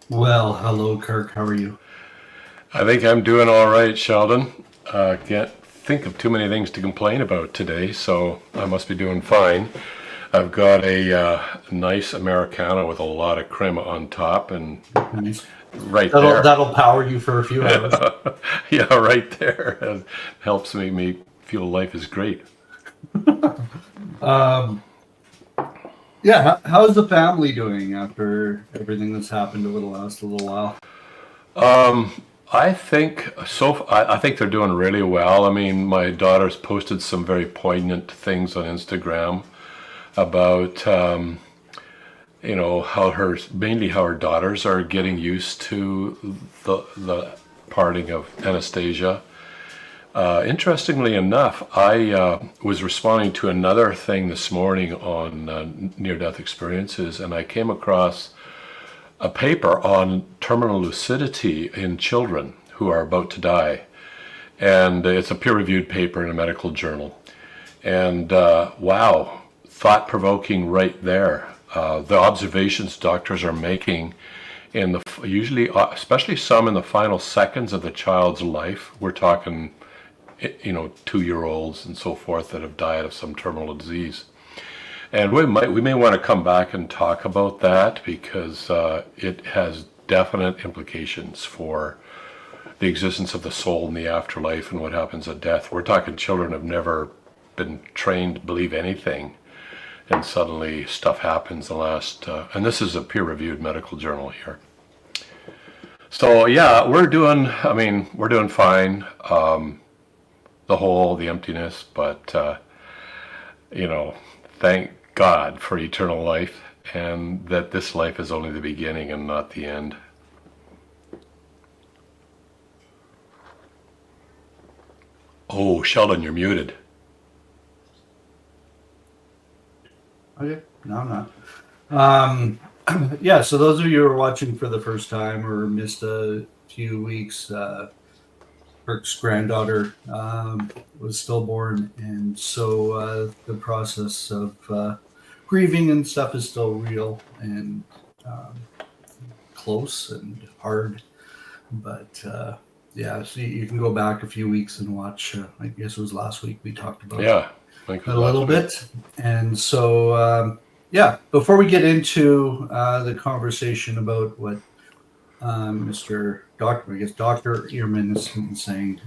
Well, hello, Kirk. How are you? I think I'm doing all right, Sheldon. Can't think of too many things to complain about today, so I must be doing fine. I've got a nice Americano with a lot of crema on top, and Nice. right That'll there, that'll power you for a few hours. yeah, right there helps me feel life is great. Um, yeah. How's the family doing after everything that's happened over the last little while? I think they're doing really well. I mean, my daughter's posted some very poignant things on Instagram about how her daughters are getting used to the parting of Anastasia. Interestingly enough, I was responding to another thing this morning on near-death experiences, and I came across a paper on terminal lucidity in children who are about to die, and it's a peer-reviewed paper in a medical journal. And wow, thought-provoking right there. The observations doctors are making in the usually, especially some in the final seconds of the child's life. We're talking, 2-year-olds and so forth that have died of some terminal disease. And we may want to come back and talk about that because it has definite implications for the existence of the soul in the afterlife and what happens at death. We're talking children have never been trained to believe anything, and suddenly stuff happens. And this is a peer-reviewed medical journal here. So yeah, we're doing fine. The hole, the emptiness, but you know, thank God for eternal life, and that this life is only the beginning and not the end. Oh, Sheldon, you're muted. Okay, no, I'm not. Um, yeah. So those of you who are watching for the first time or missed a few weeks, Kirk's granddaughter was stillborn, and so the process of grieving and stuff is still real and um, close and hard. But yeah, so you can go back a few weeks and watch. I guess it was last week we talked about Yeah, I think it that was a little last week. bit. And so, yeah, before we get into the conversation about what Mr. Doctor, I guess Dr. Ehrman has been saying,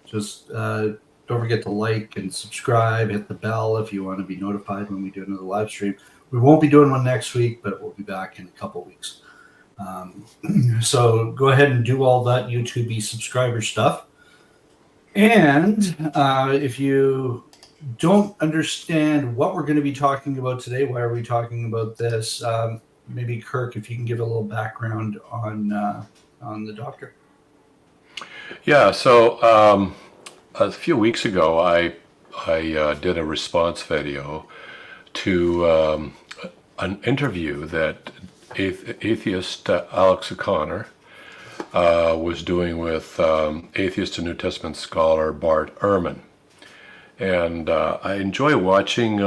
just don't forget to like and subscribe, hit the bell if you want to be notified when we do another live stream. We won't be doing one next week, but we'll be back in a couple weeks. Um, so go ahead and do all that YouTube subscriber stuff. And if you don't understand what we're going to be talking about today, why are we talking about this? Maybe Kirk, if you can give a little background on the doctor. Yeah, so a few weeks ago, I did a response video to an interview that atheist Alex O'Connor was doing with atheist and New Testament scholar Bart Ehrman. And I enjoy watching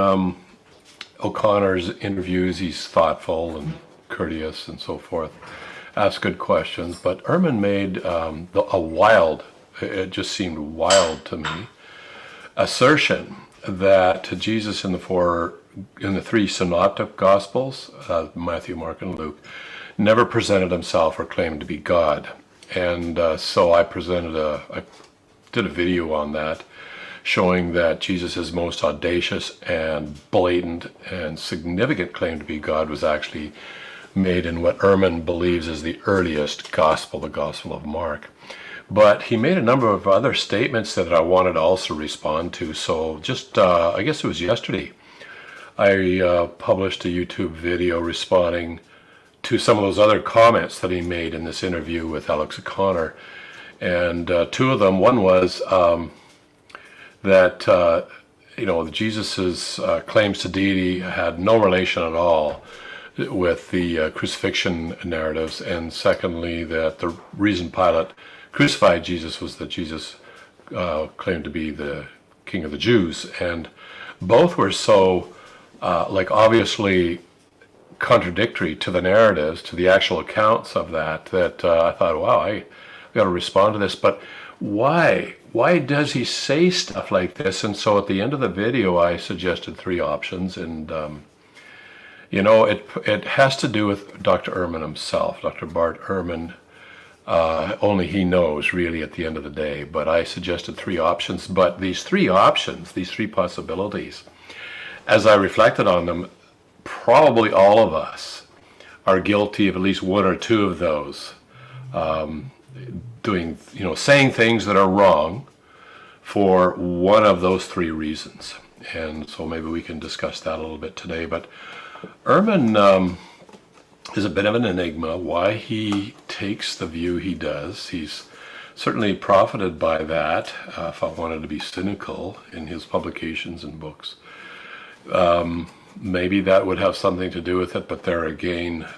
O'Connor's interviews. He's thoughtful and courteous and so forth, asks good questions. But Ehrman made it just seemed wild to me, assertion that Jesus in the three synoptic gospels, Matthew, Mark, and Luke, never presented himself or claimed to be God. And so I did a video on that, showing that Jesus' most audacious and blatant and significant claim to be God was actually made in what Ehrman believes is the earliest gospel, the Gospel of Mark. But he made a number of other statements that I wanted to also respond to. So just, I guess it was yesterday, I published a YouTube video responding to some of those other comments that he made in this interview with Alex O'Connor. And two of them, one was that Jesus's claims to deity had no relation at all with the crucifixion narratives, and secondly, that the reason Pilate crucified Jesus was that Jesus claimed to be the King of the Jews, and both were so obviously contradictory to the narratives, to the actual accounts of that I thought, wow, I got to respond to this. But why? Why does he say stuff like this? And so at the end of the video, I suggested 3 options, and it has to do with Dr. Ehrman himself, Dr. Bart Ehrman. Only he knows, really, at the end of the day. But I suggested 3 options. But these 3 options, these 3 possibilities, as I reflected on them, probably all of us are guilty of at least 1 or 2 of those. Saying things that are wrong for one of those 3 reasons. And so maybe we can discuss that a little bit today. But Ehrman is a bit of an enigma, why he takes the view he does. He's certainly profited by that, if I wanted to be cynical, in his publications and books. Maybe that would have something to do with it, but there again,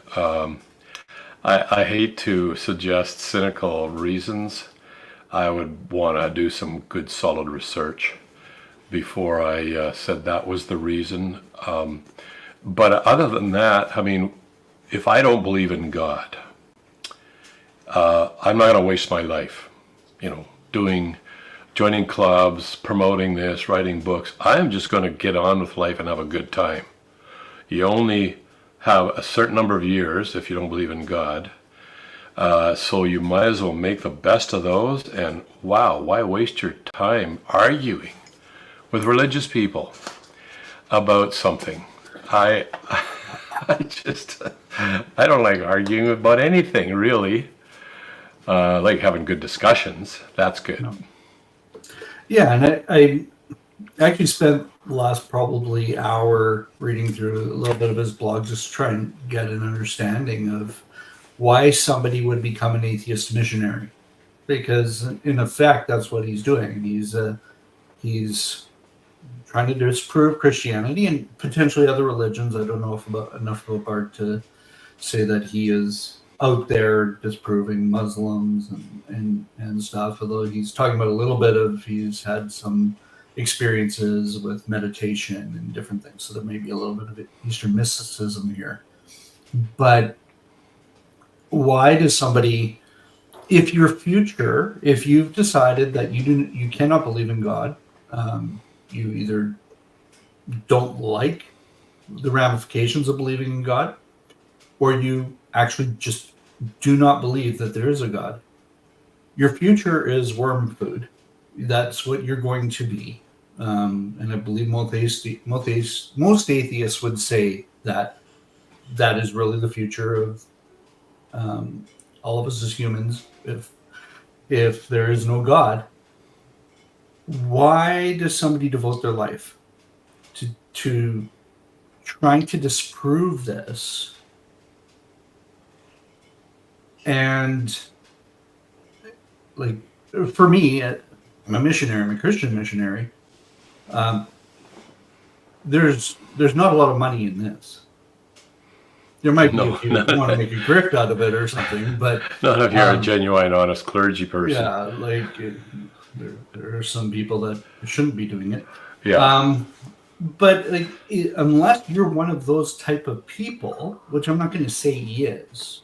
I hate to suggest cynical reasons. I would want to do some good solid research before I said that was the reason. But other than that, I mean, if I don't believe in God, I'm not going to waste my life, joining clubs, promoting this, writing books. I'm just going to get on with life and have a good time. You only have a certain number of years if you don't believe in God. So you might as well make the best of those. And wow, why waste your time arguing with religious people about something? I don't like arguing about anything, really. I like having good discussions. That's good. No. Yeah, and I actually spent the last probably hour reading through a little bit of his blog, just trying to get an understanding of why somebody would become an atheist missionary. Because in effect, that's what he's doing. He's trying to disprove Christianity and potentially other religions. I don't know enough about Bart to say that he is out there disproving Muslims and stuff, although he's talking about a little bit of, he's had some experiences with meditation and different things, so there may be a little bit of Eastern mysticism here. But why does somebody, if you've decided that you cannot believe in God, you either don't like the ramifications of believing in God, or you actually just do not believe that there is a God, your future is worm food. That's what you're going to be. And I believe most atheists would say that that is really the future of all of us as humans. If there is no God, why does somebody devote their life to trying to disprove this? And like, for me, I'm a missionary, I'm a Christian missionary. There's not a lot of money in this. There might be if you want to make a grift out of it or something, but not if you're a genuine, honest clergy person. Yeah, like there are some people that shouldn't be doing it. Yeah. But like, unless you're one of those type of people, which I'm not going to say he is,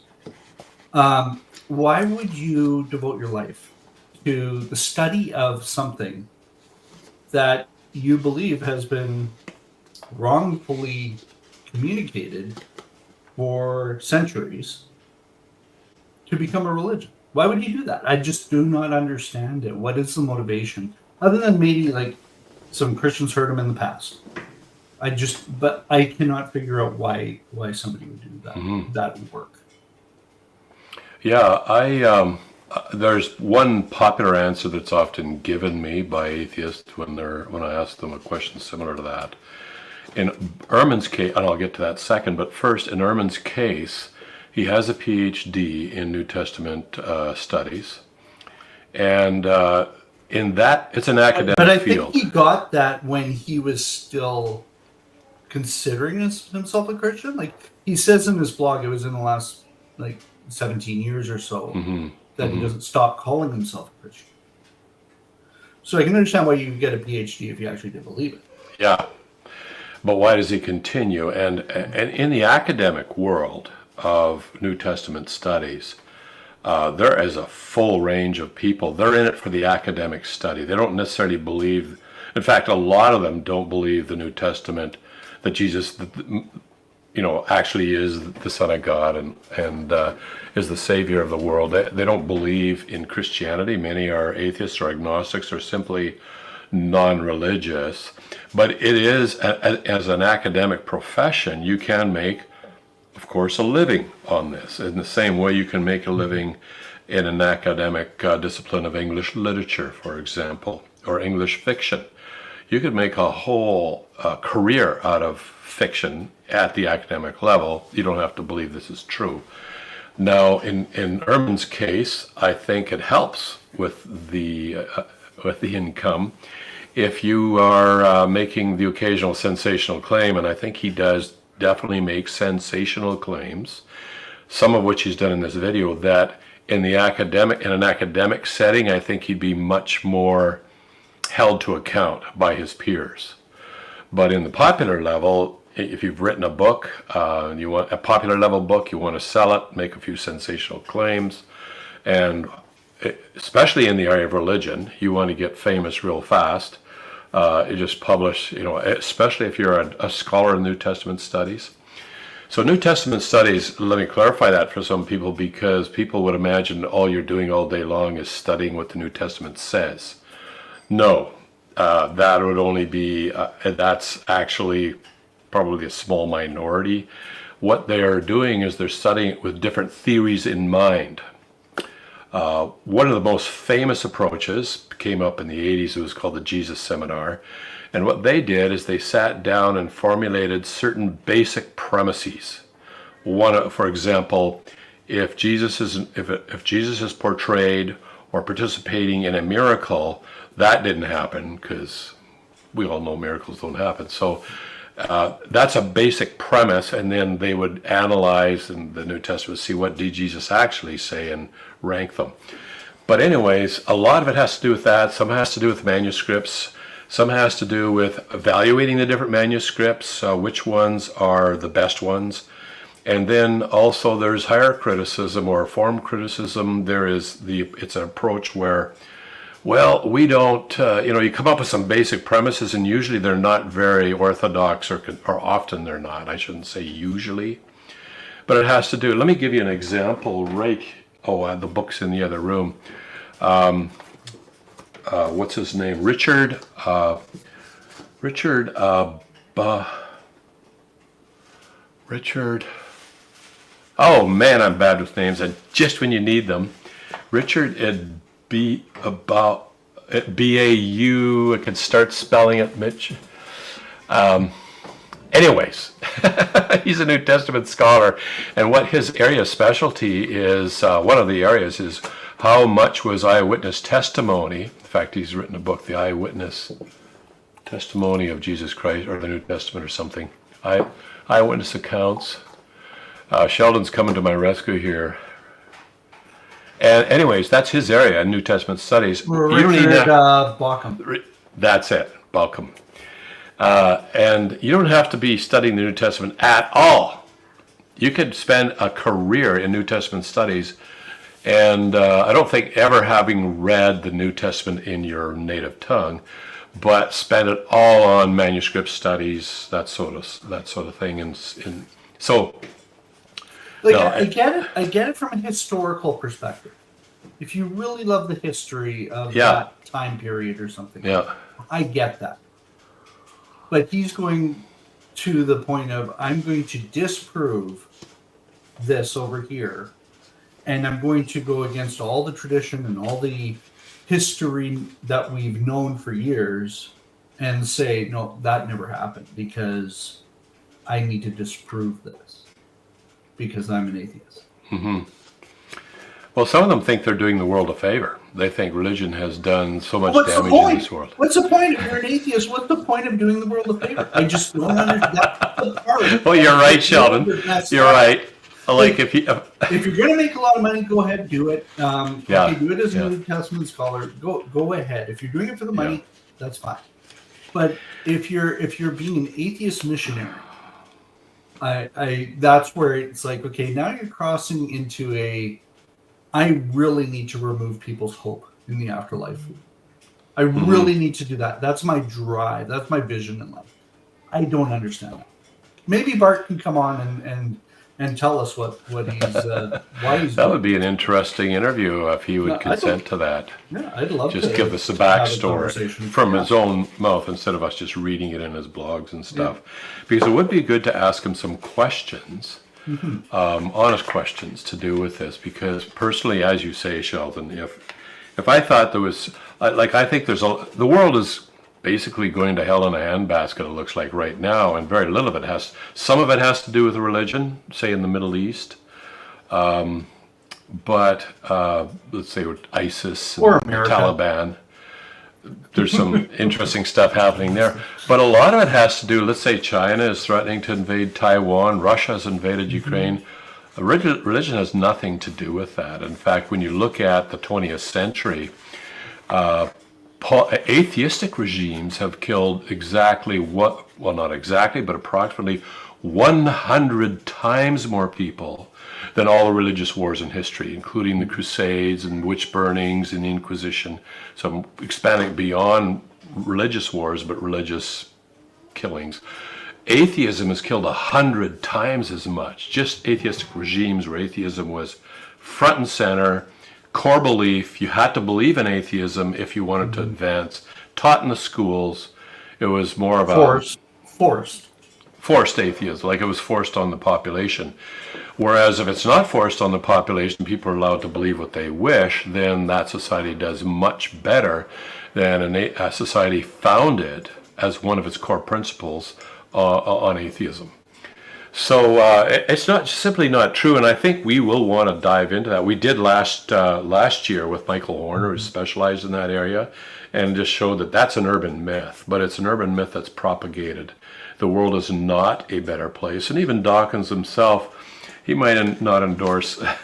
why would you devote your life to the study of something that you believe has been wrongfully communicated for centuries to become a religion? Why would you do that? I just do not understand it. What is the motivation? Other than maybe like some Christians heard him in the past. But I cannot figure out why somebody would do that, that work. Yeah, there's one popular answer that's often given me by atheists when I ask them a question similar to that. In Ehrman's case, and I'll get to that second, but first, in Ehrman's case, he has a PhD in New Testament studies, and in that, it's an academic field. But I think he got that when he was still considering himself a Christian. Like he says in his blog, it was in the last 17 years or so that he doesn't stop calling himself a Christian. So I can understand why you get a PhD if you actually do believe it. Yeah. But why does he continue? And in the academic world of New Testament studies, there is a full range of people. They're in it for the academic study. They don't necessarily believe, in fact, a lot of them don't believe the New Testament, that Jesus, actually is the Son of God and is the Savior of the world. They don't believe in Christianity. Many are atheists or agnostics or simply non-religious. But it is, as an academic profession, you can make, of course, a living on this. In the same way you can make a living in an academic discipline of English literature, for example, or English fiction. You could make a whole career out of fiction at the academic level. You don't have to believe this is true. Now, in Ehrman's case, I think it helps with the income if you are making the occasional sensational claim, and I think he does definitely make sensational claims, some of which he's done in this video, that in an academic setting, I think he'd be much more held to account by his peers. But in the popular level, if you've written a book, you want a popular level book, you want to sell it, make a few sensational claims, and especially in the area of religion, you want to get famous real fast. You just publish, especially if you're a scholar in New Testament studies. So New Testament studies, let me clarify that for some people, because people would imagine all you're doing all day long is studying what the New Testament says. No, that would only be, that's actually probably a small minority. What they are doing is they're studying it with different theories in mind. One of the most famous approaches came up in the 80s. It was called the Jesus Seminar. And what they did is they sat down and formulated certain basic premises. One, for example, if Jesus is portrayed or participating in a miracle, that didn't happen, because we all know miracles don't happen. So that's a basic premise, and then they would analyze in the New Testament, see what did Jesus actually say, and rank them. But anyways, a lot of it has to do with that. Some has to do with manuscripts. Some has to do with evaluating the different manuscripts, which ones are the best ones. And then also there's higher criticism or form criticism. It's an approach where, well, we don't, you come up with some basic premises, and usually they're not very orthodox, or often they're not. I shouldn't say usually, but it has to do. Let me give you an example. The book's in the other room. What's his name? Richard. Oh man, I'm bad with names. And just when you need them, Richard B-A-U. I can start spelling it, Mitch. Anyways, he's a New Testament scholar, and what his area of specialty is, one of the areas is how much was eyewitness testimony. In fact, he's written a book, The Eyewitness Testimony of Jesus Christ, or the New Testament or something. Eyewitness accounts. Sheldon's coming to my rescue here. And anyways, that's his area in New Testament studies. Richard Bauckham. That's it, Bauckham. And you don't have to be studying the New Testament at all. You could spend a career in New Testament studies, and I don't think ever having read the New Testament in your native tongue, but spend it all on manuscript studies, that sort of thing. And so, I get it from a historical perspective. If you really love the history of that time period or something, I get that. But he's going to the point of, I'm going to disprove this over here, and I'm going to go against all the tradition and all the history that we've known for years and say, no, that never happened, because I need to disprove this because I'm an atheist. Mm-hmm. Well, some of them think they're doing the world a favor. They think religion has done so much damage in this world. What's the point? If you're an atheist, what's the point of doing the world a favor? I just don't understand that part. Well, you're right, Sheldon. You're right. If you're going to make a lot of money, go ahead, do it. Do it as a New Testament scholar. Go ahead. If you're doing it for the money, that's fine. But if you're being an atheist missionary, I that's where it's like, okay, now you're crossing into I really need to remove people's hope in the afterlife. I really need to do that. That's my drive. That's my vision in life. I don't understand that. Maybe Bart can come on and tell us what he's why he's That doing would be an interesting interview if he would consent to that. Yeah, I'd love Just to give us a have a backstory conversation. from his own mouth instead of us just reading it in his blogs and stuff. Because it would be good to ask him some questions, honest questions to do with this. Because personally, as you say, Sheldon, if I thought there was, like, I think the world is basically going to hell in a handbasket, it looks like right now, and very little of it some of it has to do with religion, say in the Middle East. But let's say with ISIS and Or America. Taliban, there's some interesting stuff happening there. But a lot of it has to do, let's say China is threatening to invade Taiwan, Russia has invaded Ukraine. Religion has nothing to do with that. In fact, when you look at the 20th century, atheistic regimes have killed not exactly, but approximately 100 times more people than all the religious wars in history, including the Crusades and witch burnings and the Inquisition. So I'm expanding beyond religious wars, but religious killings. Atheism has killed 100 times as much. Just atheistic regimes where atheism was front and center, core belief. You had to believe in atheism if you wanted to advance. Taught in the schools. It was more of a forced atheism, like it was forced on the population. Whereas if it's not forced on the population, people are allowed to believe what they wish, then that society does much better than a society founded as one of its core principles on atheism. So it's not simply not true, and I think we will want to dive into that. We did last year with Michael Horner, who specialized in that area, and just showed that that's an urban myth, but it's an urban myth that's propagated. The world is not a better place, and even Dawkins himself, he might not endorse, I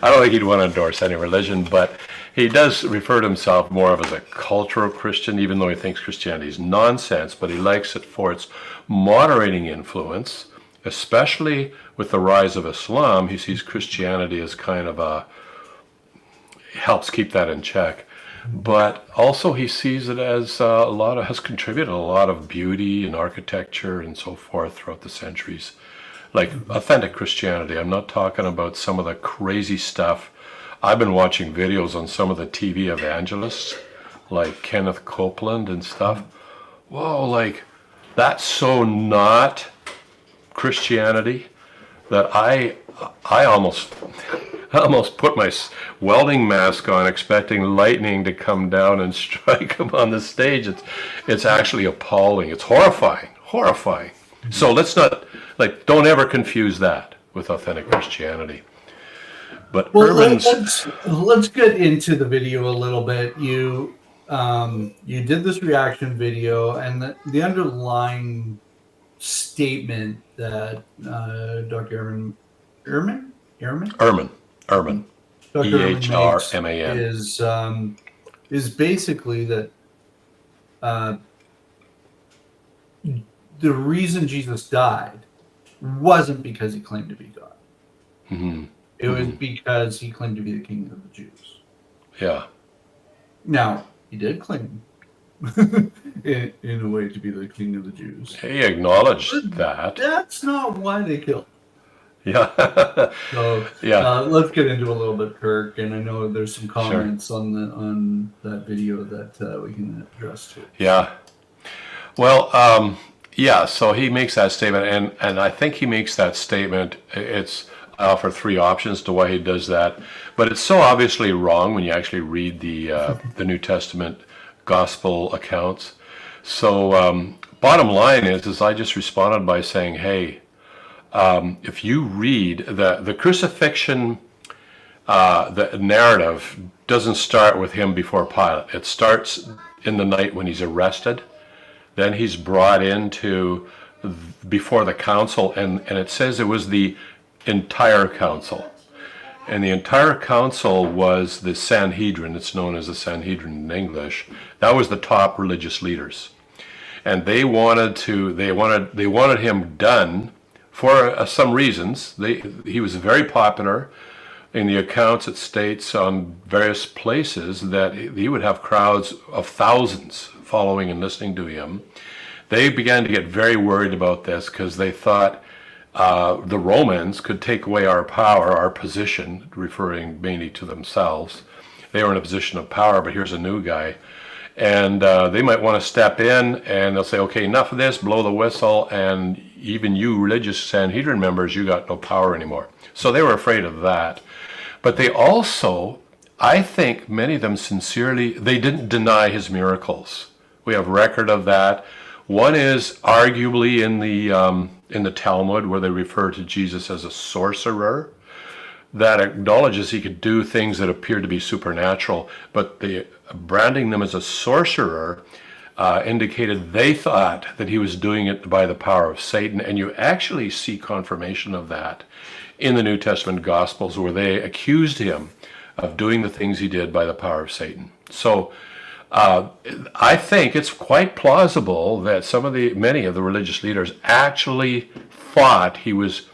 don't think he'd want to endorse any religion, but he does refer to himself more of as a cultural Christian, even though he thinks Christianity is nonsense, but he likes it for its moderating influence, especially with the rise of Islam. He sees Christianity as kind of helps keep that in check. But also he sees it as has contributed a lot of beauty and architecture and so forth throughout the centuries. Like authentic Christianity. I'm not talking about some of the crazy stuff. I've been watching videos on some of the TV evangelists, like Kenneth Copeland and stuff. Whoa, like, that's so not Christianity that I almost put my welding mask on expecting lightning to come down and strike him on the stage. It's actually appalling. It's horrifying. So let's not, don't ever confuse that with authentic Christianity. But let's get into the video a little bit. You did this reaction video, and the underlying statement that Dr. Ehrman, Ehrman is basically that the reason Jesus died wasn't because he claimed to be God. It was because he claimed to be the king of the Jews. Yeah. Now, he did claim in a way to be the king of the Jews. He acknowledged that. That's not why they killed him. Yeah. So let's get into a little bit, Kirk, and I know there's some comments on that video that we can address too. Yeah. Well, so he makes that statement, and I think he makes that statement, I offer three options to why he does that, but it's so obviously wrong when you actually read the New Testament gospel accounts. So bottom line is I just responded by saying, hey, if you read the crucifixion, the narrative doesn't start with him before Pilate. It starts in the night when he's arrested. Then he's brought into before the council, and it says it was the entire council. And the entire council was the Sanhedrin. It's known as the Sanhedrin in English. That was the top religious leaders. and they wanted him done for some reasons. He was very popular. In the accounts, it states on various places that he would have crowds of thousands following and listening to him. They began to get very worried about this because they thought the Romans could take away our power, our position, referring mainly to themselves. They were in a position of power, but here's a new guy. And they might want to step in, and they'll say, okay, enough of this, blow the whistle, and even you religious Sanhedrin members, you got no power anymore. So they were afraid of that. But they also, I think many of them sincerely, they didn't deny his miracles. We have record of that. One is arguably in the Talmud, where they refer to Jesus as a sorcerer, that acknowledges he could do things that appear to be supernatural, but the branding them as a sorcerer indicated they thought that he was doing it by the power of Satan, and you actually see confirmation of that in the New Testament Gospels, where they accused him of doing the things he did by the power of Satan. So I think it's quite plausible that many of the religious leaders actually thought he was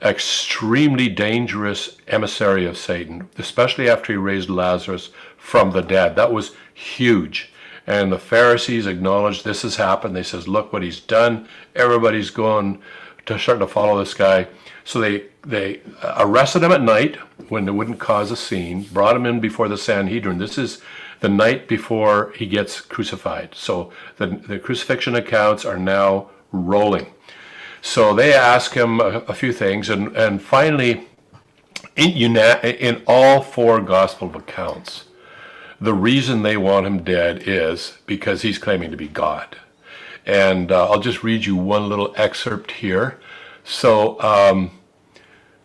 extremely dangerous emissary of Satan, especially after he raised Lazarus from the dead. That was huge. And the Pharisees acknowledged this has happened. They says, look what he's done. Everybody's starting to follow this guy. So they arrested him at night when it wouldn't cause a scene, brought him in before the Sanhedrin. This is the night before he gets crucified. So the crucifixion accounts are now rolling. So they ask him a few things, and finally, in all four gospel accounts, the reason they want him dead is because he's claiming to be God. And I'll just read you one little excerpt here. So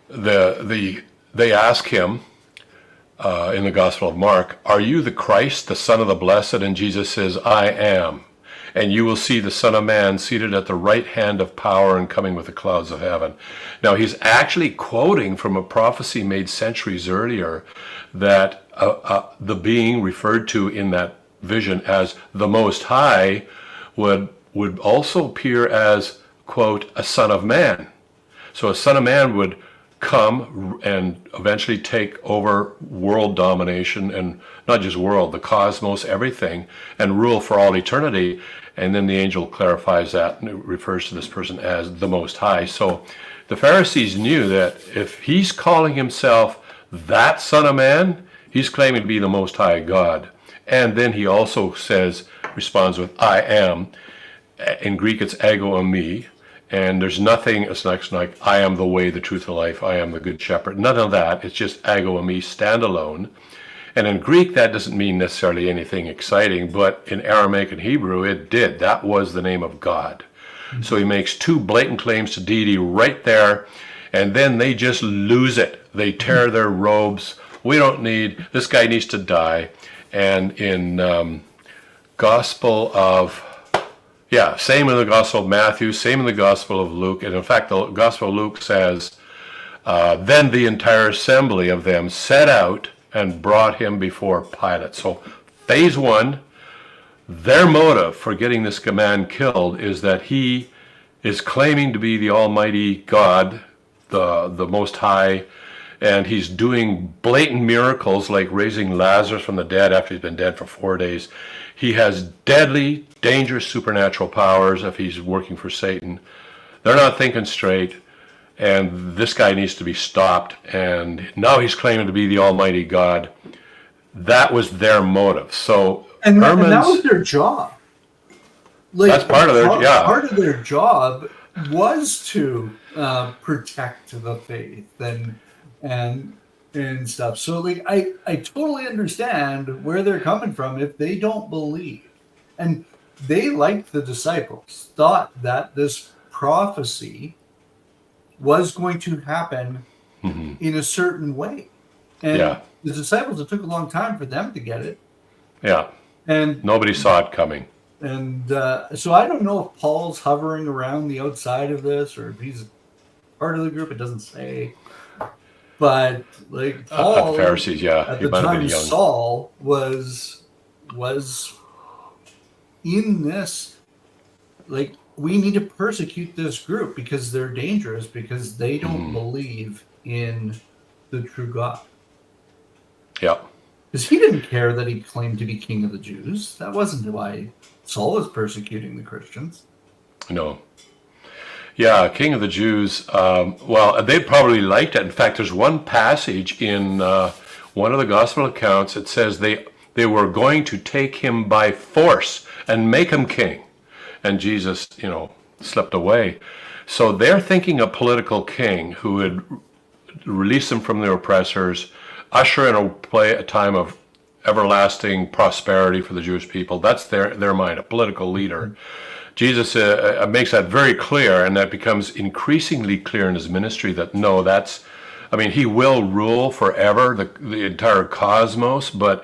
they ask him in the Gospel of Mark, "Are you the Christ, the Son of the Blessed?" And Jesus says, "I am. And you will see the Son of Man seated at the right hand of power and coming with the clouds of heaven." Now he's actually quoting from a prophecy made centuries earlier that the being referred to in that vision as the Most High would also appear as, quote, a Son of Man. So a Son of Man would come and eventually take over world domination, and not just world, the cosmos, everything, and rule for all eternity. And then the angel clarifies that and it refers to this person as the Most High. So the Pharisees knew that if he's calling himself that Son of Man, he's claiming to be the Most High God. And then he also responds with "I am." In Greek it's ego eimi. And there's nothing, it's like, "I am the way, the truth, the life, I am the good shepherd." None of that. It's just ego eimi, standalone. And in Greek, that doesn't mean necessarily anything exciting, but in Aramaic and Hebrew, it did. That was the name of God. Mm-hmm. So he makes two blatant claims to deity right there, and then they just lose it. They tear their robes. This guy needs to die. And in same in the Gospel of Matthew, same in the Gospel of Luke. And in fact, the Gospel of Luke says, then the entire assembly of them set out and brought him before Pilate. So phase one, their motive for getting this man killed is that he is claiming to be the Almighty God, the Most High, and he's doing blatant miracles like raising Lazarus from the dead after he's been dead for 4 days. He has deadly, dangerous supernatural powers if he's working for Satan. They're not thinking straight, and this guy needs to be stopped. And now he's claiming to be the Almighty God. That was their motive. So and that was their job. That's part of their job. Part of their job was to protect the faith and stuff. So I totally understand where they're coming from if they don't believe. And they, like the disciples, thought that this prophecy was going to happen in a certain way. And the disciples, it took a long time for them to get it. Yeah. And nobody saw it coming. And so I don't know if Paul's hovering around the outside of this or if he's part of the group. It doesn't say. But like Paul, Pharisees, at the time, Saul was in this like, we need to persecute this group because they're dangerous, because they don't believe in the true God. Yeah. Because he didn't care that he claimed to be king of the Jews. That wasn't why Saul was persecuting the Christians. No. Yeah, King of the Jews. Well, they probably liked it. In fact, there's one passage in one of the gospel accounts. It says they were going to take him by force and make him king. And Jesus, slipped away. So they're thinking a political king who would release them from their oppressors, usher in a time of everlasting prosperity for the Jewish people. That's their mind, a political leader. Jesus makes that very clear, and that becomes increasingly clear in his ministry that no, he will rule forever, the entire cosmos, but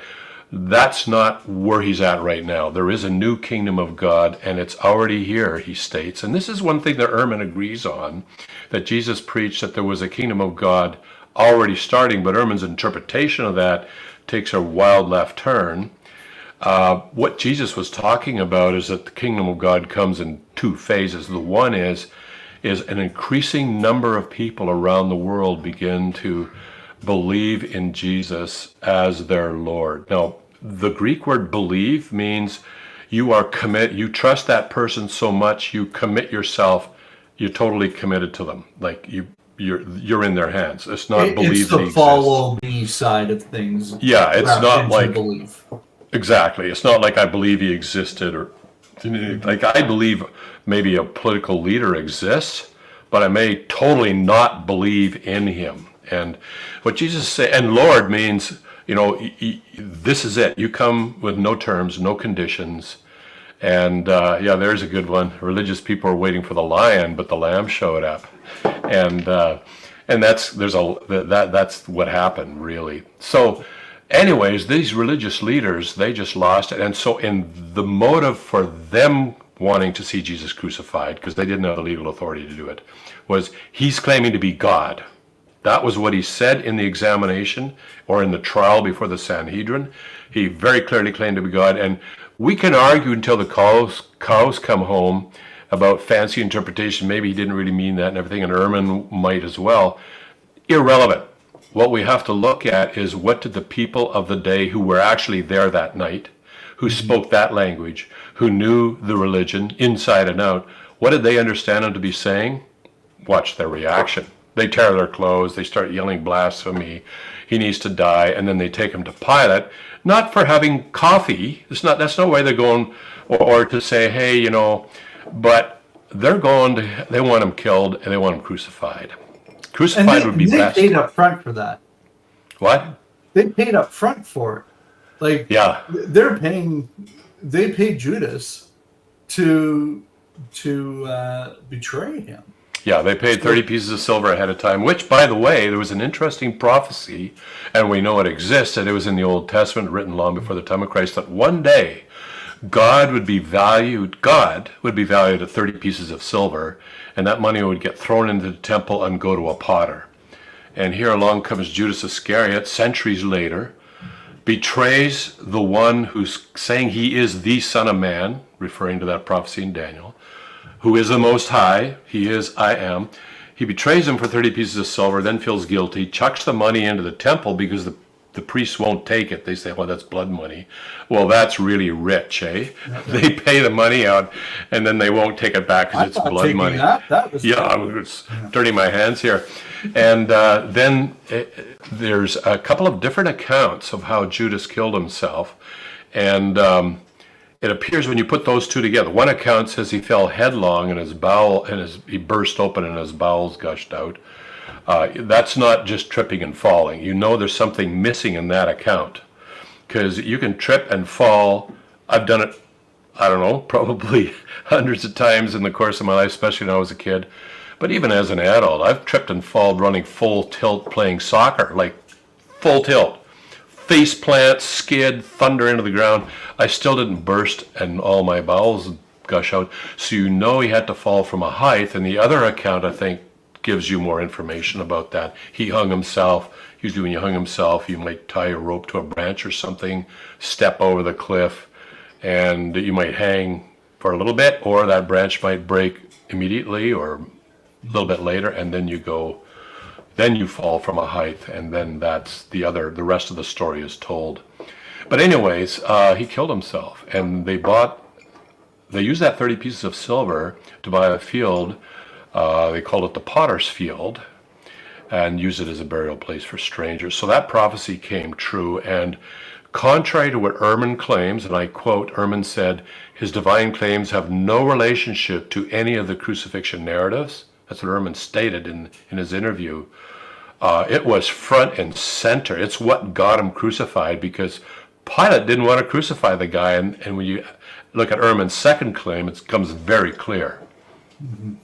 that's not where he's at right now. There is a new kingdom of God, and it's already here, he states. And this is one thing that Ehrman agrees on, that Jesus preached that there was a kingdom of God already starting, but Ehrman's interpretation of that takes a wild left turn. What Jesus was talking about is that the kingdom of God comes in two phases. The one is an increasing number of people around the world begin to believe in Jesus as their Lord. Now, the Greek word believe means you trust that person so much, you commit yourself, you're totally committed to them. Like you're in their hands. It's not believe they exist. It's the follow me side of things. Yeah, it's not like believe. Exactly. It's not like I believe he existed, or like I believe maybe a political leader exists, but I may totally not believe in him. And what Jesus said, and Lord means, this is it. You come with no terms, no conditions. And there's a good one. Religious people are waiting for the lion, but the lamb showed up. And that's what happened, really. So anyways, these religious leaders, they just lost it. And so in the motive for them wanting to see Jesus crucified, because they didn't have the legal authority to do it, was he's claiming to be God. That was what he said in the examination or in the trial before the Sanhedrin. He very clearly claimed to be God. And we can argue until the cows come home about fancy interpretation. Maybe he didn't really mean that and everything, and Ehrman might as well. Irrelevant. What we have to look at is what did the people of the day who were actually there that night, who spoke that language, who knew the religion inside and out, what did they understand him to be saying? Watch their reaction. They tear their clothes, they start yelling blasphemy, he needs to die, and then they take him to Pilate, not for having coffee, that's no way they're going, or to say, hey, but they want him killed and they want him crucified. Crucified would be best. They paid up front for that. What? They paid up front for it. Like, yeah, they paid Judas to betray him. Yeah, they paid 30 pieces of silver ahead of time, which, by the way, there was an interesting prophecy, and we know it exists, and it was in the Old Testament, written long before the time of Christ, that one day God would be valued at 30 pieces of silver, and that money would get thrown into the temple and go to a potter. And here along comes Judas Iscariot, centuries later, betrays the one who's saying he is the Son of Man, referring to that prophecy in Daniel, who is the Most High, he is I am. He betrays him for 30 pieces of silver, then feels guilty, chucks the money into the temple because the priests won't take it. They say, well, that's blood money. Well, that's really rich, eh? They pay the money out, and then they won't take it back because it's blood money. That was it's dirty my hands here. And then there's a couple of different accounts of how Judas killed himself. And it appears when you put those two together, one account says he fell headlong and he burst open and his bowels gushed out. That's not just tripping and falling. There's something missing in that account, because you can trip and fall. I've done it, I don't know, probably hundreds of times in the course of my life, especially when I was a kid. But even as an adult, I've tripped and fallen running full tilt playing soccer, like full tilt. Face plant, skid, thunder into the ground. I still didn't burst and all my bowels gush out. So he had to fall from a height. And the other account, I think, gives you more information about that. He hung himself. Usually when you hung himself, you might tie a rope to a branch or something, step over the cliff, and you might hang for a little bit, or that branch might break immediately or a little bit later, and then you fall from a height, and then that's the rest of the story is told. But anyways, he killed himself, and they used that 30 pieces of silver to buy a field. They called it the Potter's Field, and used it as a burial place for strangers. So that prophecy came true, and contrary to what Ehrman claims, and I quote, Ehrman said, his divine claims have no relationship to any of the crucifixion narratives. That's what Ehrman stated in his interview. It was front and center. It's what got him crucified, because Pilate didn't want to crucify the guy, and when you look at Ehrman's second claim, it becomes very clear. Mm-hmm.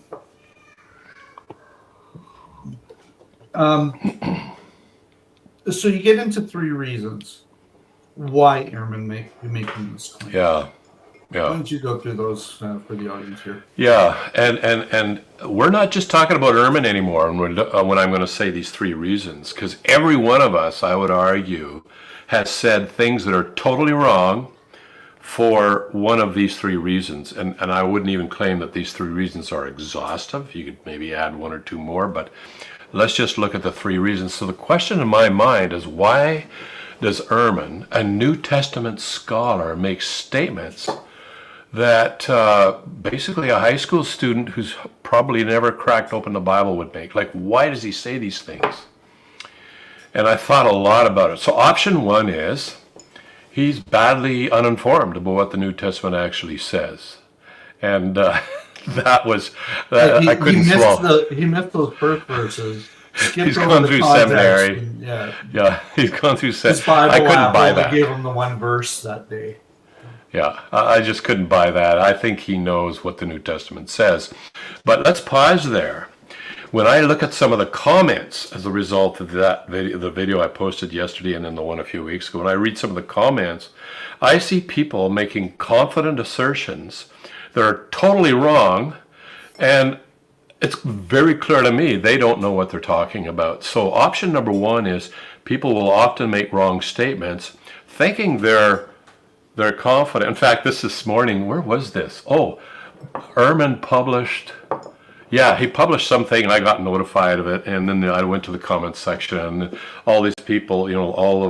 So you get into 3 reasons why Ehrman making this claim. Yeah. Why don't you go through those for the audience here? Yeah, and we're not just talking about Ehrman anymore when I'm going to say these 3 reasons, because every one of us, I would argue, has said things that are totally wrong for one of these 3 reasons. And I wouldn't even claim that these 3 reasons are exhaustive. You could maybe add 1 or 2 more, but let's just look at the 3 reasons. So the question in my mind is, why does Ehrman, a New Testament scholar, make statements that basically a high school student who's probably never cracked open the Bible would make? Like, why does he say these things? And I thought a lot about it. So option 1 is he's badly uninformed about what the New Testament actually says. And I couldn't swallow. He missed those first verses. He's gone through seminary. Yeah, he's gone through seminary. I couldn't buy that. I gave him the 1 verse that day. Yeah, I just couldn't buy that. I think he knows what the New Testament says. But let's pause there. When I look at some of the comments as a result of that video, the video I posted yesterday and then the one a few weeks ago, when I read some of the comments, I see people making confident assertions that are totally wrong, and it's very clear to me they don't know what they're talking about. So option number 1 is people will often make wrong statements thinking they're confident. In fact, this morning, where was this? Oh, Ehrman published, he published something and I got notified of it, and then I went to the comments section and all these people, all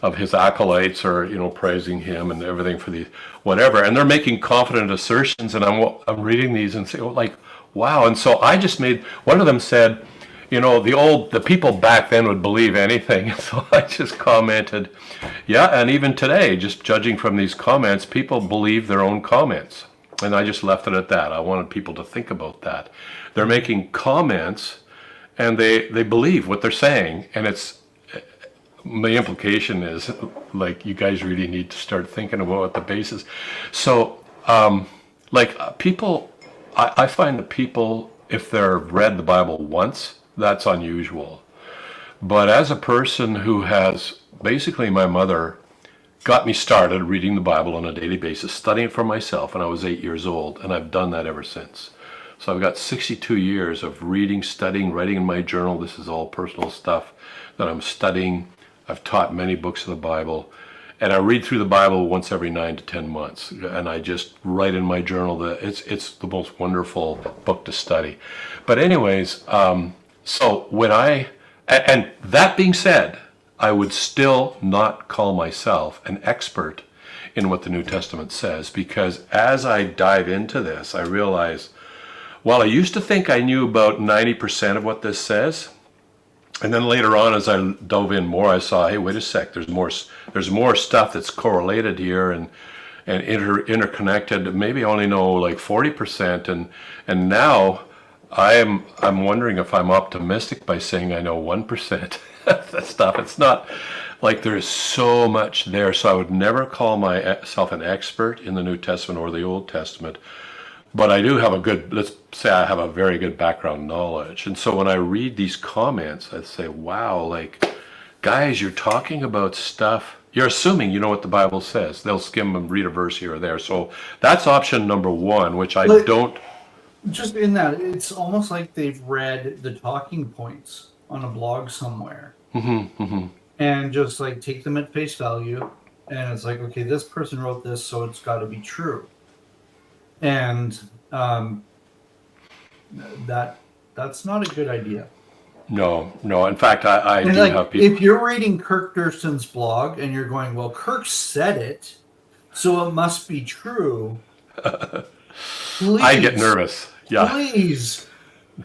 of his acolytes are, praising him and everything for the whatever, and they're making confident assertions, and I'm reading these and saying, like, wow. And so I just made, one of them said, the people back then would believe anything. So I just commented, and even today, just judging from these comments, people believe their own comments. And I just left it at that. I wanted people to think about that. They're making comments and they believe what they're saying, and the implication is, like, you guys really need to start thinking about what the basis. So, people, I find that people, if they've read the Bible once, that's unusual. But as a person who has, basically my mother got me started reading the Bible on a daily basis, studying it for myself when I was 8 years old, and I've done that ever since. So I've got 62 years of reading, studying, writing in my journal. This is all personal stuff that I'm studying. I've taught many books of the Bible, and I read through the Bible once every 9 to 10 months, and I just write in my journal that it's the most wonderful book to study. But anyways, so and that being said, I would still not call myself an expert in what the New Testament says, because as I dive into this, I realize, while I used to think I knew about 90% of what this says, and then later on, as I dove in more, I saw, hey, wait a sec, there's more stuff that's correlated here and interconnected. Maybe I only know like 40%, and now I'm wondering if I'm optimistic by saying I know 1%. That stuff. It's not like there's so much there. So I would never call myself an expert in the New Testament or the Old Testament. But I do have let's say I have a very good background knowledge. And so when I read these comments, I say, wow, like, guys, you're talking about stuff. You're assuming you know what the Bible says. They'll skim and read a verse here or there. So that's option number 1, which I don't. Just in that, it's almost like they've read the talking points on a blog somewhere. And just like take them at face value. And it's like, okay, this person wrote this, so it's got to be true. And that's not a good idea. No. In fact, I And do like, have people. if you're reading Kirk Durston's blog and you're going, well, Kirk said it, so it must be true. I get Please, nervous. Yeah. please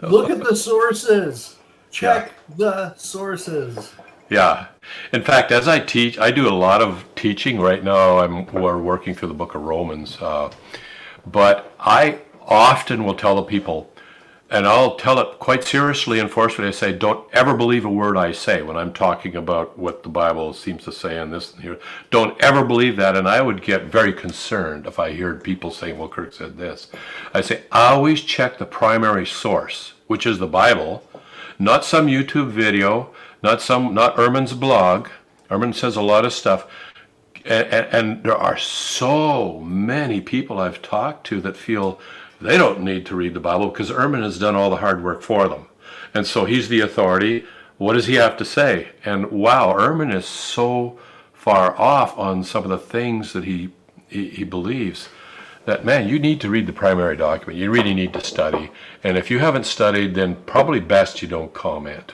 look at the sources. Yeah. Check the sources. Yeah. In fact, as I teach, I do a lot of teaching right now. We're working through the book of Romans. But I often will tell the people, and I'll tell it quite seriously and forcefully. I say, don't ever believe a word I say when I'm talking about what the Bible seems to say and this and here. Don't ever believe that. And I would get very concerned if I heard people saying, well, Kirk said this. I say, always check the primary source, which is the Bible, not some YouTube video, not Ehrman's blog. Ehrman says a lot of stuff. And there are so many people I've talked to that feel they don't need to read the Bible because Ehrman has done all the hard work for them. And so he's the authority. What does he have to say? And wow, Ehrman is so far off on some of the things that he believes that, man, you need to read the primary document. You really need to study. And if you haven't studied, then probably best you don't comment.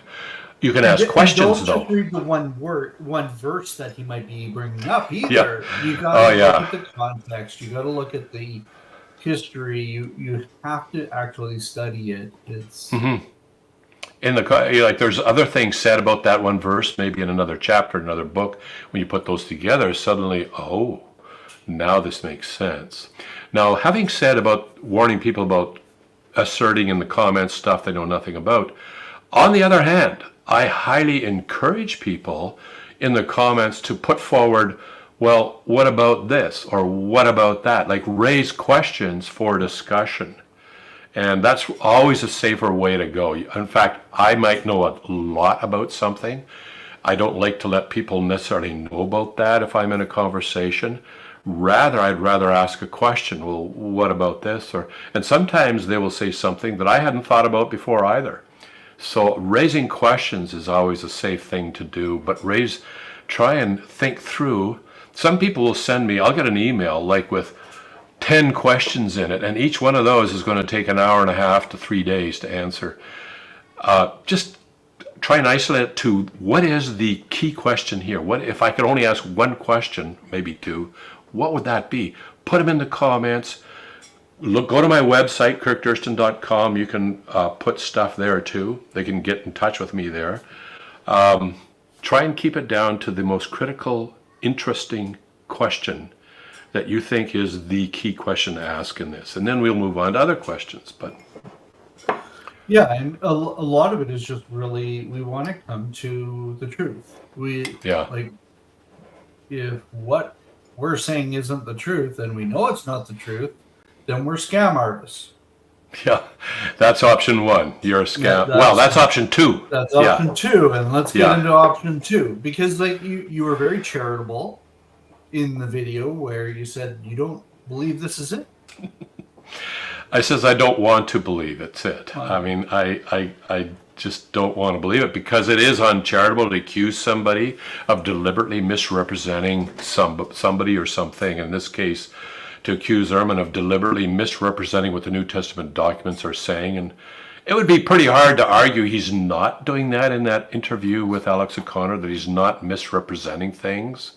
You can ask questions, don't though. just read the one verse that he might be bringing up either. Yeah. You got to yeah. look at the context. You got to look at the history. You have to actually study it. It's In the there's other things said about that one verse, maybe in another chapter, another book. When you put those together, suddenly, oh, now this makes sense. Now, having said about warning people about asserting in the comments stuff they know nothing about, on the other hand, I highly encourage people in the comments to put forward, well, what about this? Or what about that? Like, raise questions for discussion. And that's always a safer way to go. In fact, I might know a lot about something. I don't like to let people necessarily know about that if I'm in a conversation. I'd rather ask a question. Well, what about this? And sometimes they will say something that I hadn't thought about before either. So raising questions is always a safe thing to do, but try and think through. Some people will send me, I'll get an email like with 10 questions in it, and each one of those is going to take an hour and a half to 3 days to answer. Just try and isolate it to what is the key question here? What if I could only ask one question, maybe two, what would that be? Put them in the comments. Go to my website, kirkdurston.com. You can put stuff there too. They can get in touch with me there. Try and keep it down to the most critical, interesting question that you think is the key question to ask in this. And then we'll move on to other questions. But yeah, and a lot of it is just really, we want to come to the truth. Like, if what we're saying isn't the truth and we know it's not the truth, then we're scam artists. Yeah, that's option one. You're a scam. That's option two. That's option two, and let's get into option two, because like you were very charitable in the video where you said you don't believe this is it. I says I don't want to believe it's it. I mean, I just don't want to believe it because it is uncharitable to accuse somebody of deliberately misrepresenting somebody or something. In this case, to accuse Ehrman of deliberately misrepresenting what the New Testament documents are saying. And it would be pretty hard to argue he's not doing that in that interview with Alex O'Connor, that he's not misrepresenting things.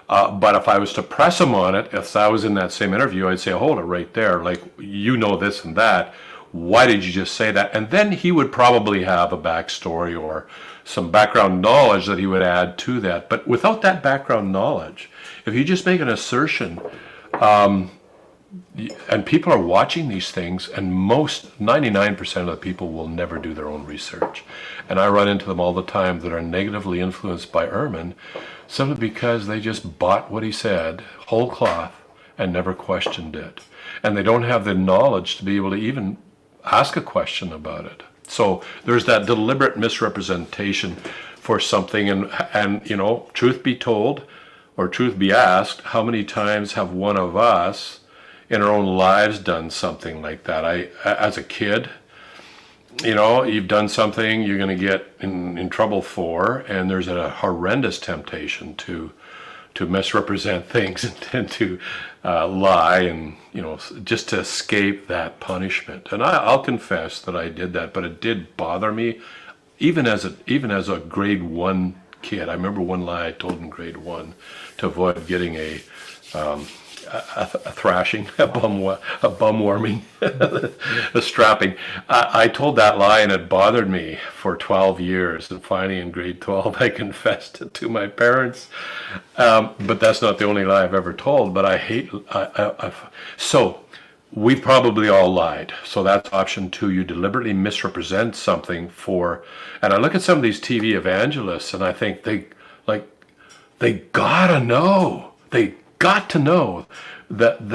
But if I was to press him on it, if I was in that same interview, I'd say, hold it right there. Like, you know this and that. Why did you just say that? And then he would probably have a backstory or some background knowledge that he would add to that. But without that background knowledge, if you just make an assertion, and people are watching these things, and 99% of the people will never do their own research. And I run into them all the time that are negatively influenced by Ehrman simply because they just bought what he said, whole cloth, and never questioned it. And they don't have the knowledge to be able to even ask a question about it. So there's that deliberate misrepresentation for something, and you know, truth be told, or truth be asked, how many times have one of us in our own lives done something like that? As a kid, you know, you've done something you're going to get in trouble for, and there's a horrendous temptation to to misrepresent things and to lie, and just to escape that punishment. And I'll confess that I did that, but it did bother me, even as a grade 1 kid. I remember one lie I told in grade 1 to avoid getting a thrashing, a bum warming, a strapping. I told that lie, and it bothered me for 12 years. And finally, in grade 12, I confessed it to my parents. But that's not the only lie I've ever told. But I hate. So we've probably all lied. So that's option 2. You deliberately misrepresent something for. And I look at some of these TV evangelists, and I think they gotta know. They got to know that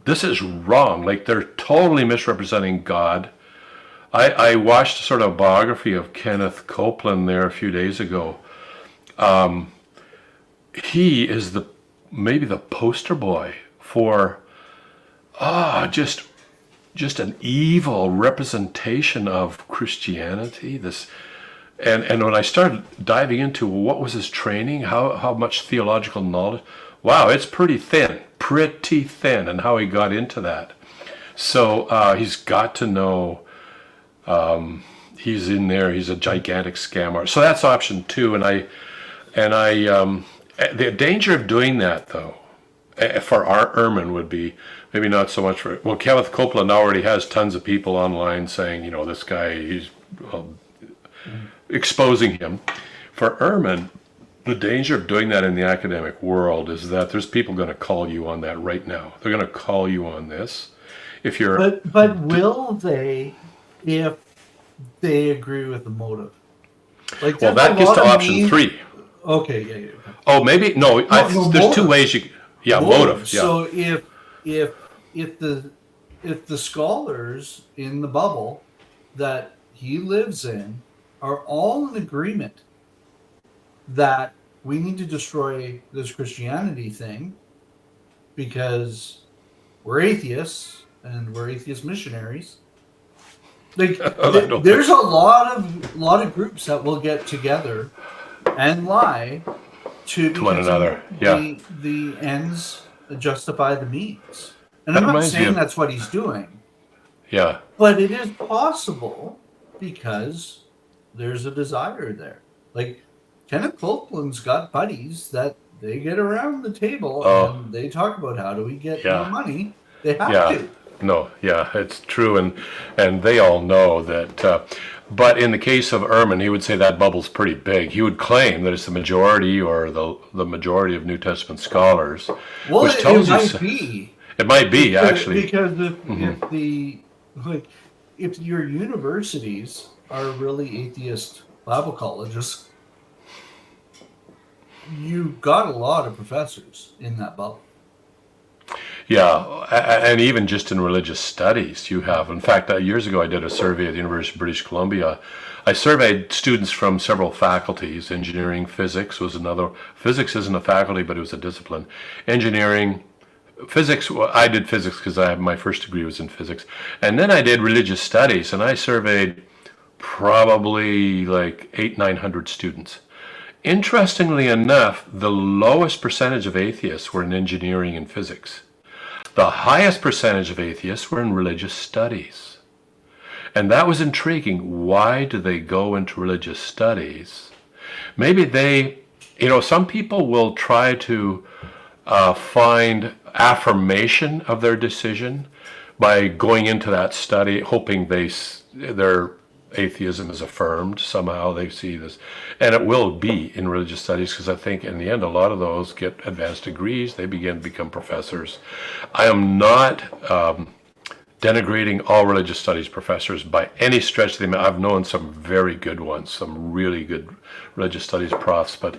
this is wrong. Like, they're totally misrepresenting God. I watched a sort of biography of Kenneth Copeland there a few days ago. He is maybe the poster boy for just an evil representation of Christianity. And when I started diving into what was his training, how much theological knowledge, wow, it's pretty thin, and how he got into that. So he's got to know he's in there. He's a gigantic scammer. So that's option 2. And the danger of doing that, though, for Bart Ehrman would be maybe not so much for, well, Kenneth Copeland already has tons of people online saying, this guy, he's exposing him. For Ehrman, the danger of doing that in the academic world is that there's people going to call you on that right now. They're going to call you on this. If you're, but will they, if they agree with the motive? Like, well, that gets to option 3. Okay, yeah. Oh, maybe no. There's motive. 2 ways you. Yeah, motive. Yeah. So if the scholars in the bubble that he lives in are all in agreement that we need to destroy this Christianity thing because we're atheists and we're atheist missionaries. Like, there's a lot of groups that will get together and lie to one another. Yeah, the ends justify the means. And I'm not saying that's what he's doing. Yeah, but it is possible because there's a desire there. Like, Kenneth Copeland's got buddies that they get around the table and they talk about how do we get more money. They have to. No, it's true, and they all know that. But in the case of Ehrman, he would say that bubble's pretty big. He would claim that it's the majority or the majority of New Testament scholars. Well, which tells it might be actually because if your universities are really atheist Bible colleges, you got a lot of professors in that bubble. Yeah, and even just in religious studies, you have. In fact, years ago I did a survey at the University of British Columbia. I surveyed students from several faculties. Engineering, physics was another. Physics isn't a faculty, but it was a discipline. Engineering, physics, well, I did physics because my first degree was in physics. And then I did religious studies, and I surveyed probably like 800-900 students. Interestingly enough, the lowest percentage of atheists were in engineering and physics. The highest percentage of atheists were in religious studies. And that was intriguing. Why do they go into religious studies? Maybe some people will try to find affirmation of their decision by going into that study, hoping their atheism is affirmed somehow. They see this, and it will be in religious studies, because I think in the end a lot of those get advanced degrees. They begin to become professors. I am not denigrating all religious studies professors by any stretch of the imagination. I've known some very good ones, some really good religious studies profs, but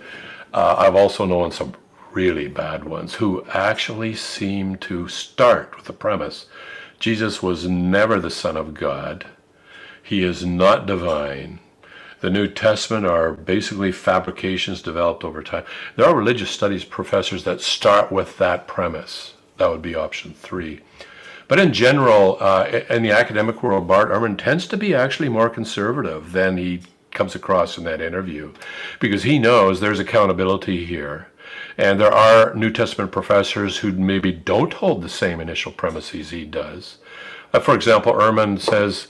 I've also known some really bad ones who actually seem to start with the premise Jesus was never the Son of God. He is not divine. The New Testament are basically fabrications developed over time. There are religious studies professors that start with that premise. That would be option 3. But in general, in the academic world, Bart Ehrman tends to be actually more conservative than he comes across in that interview, because he knows there's accountability here. And there are New Testament professors who maybe don't hold the same initial premises he does. For example, Ehrman says,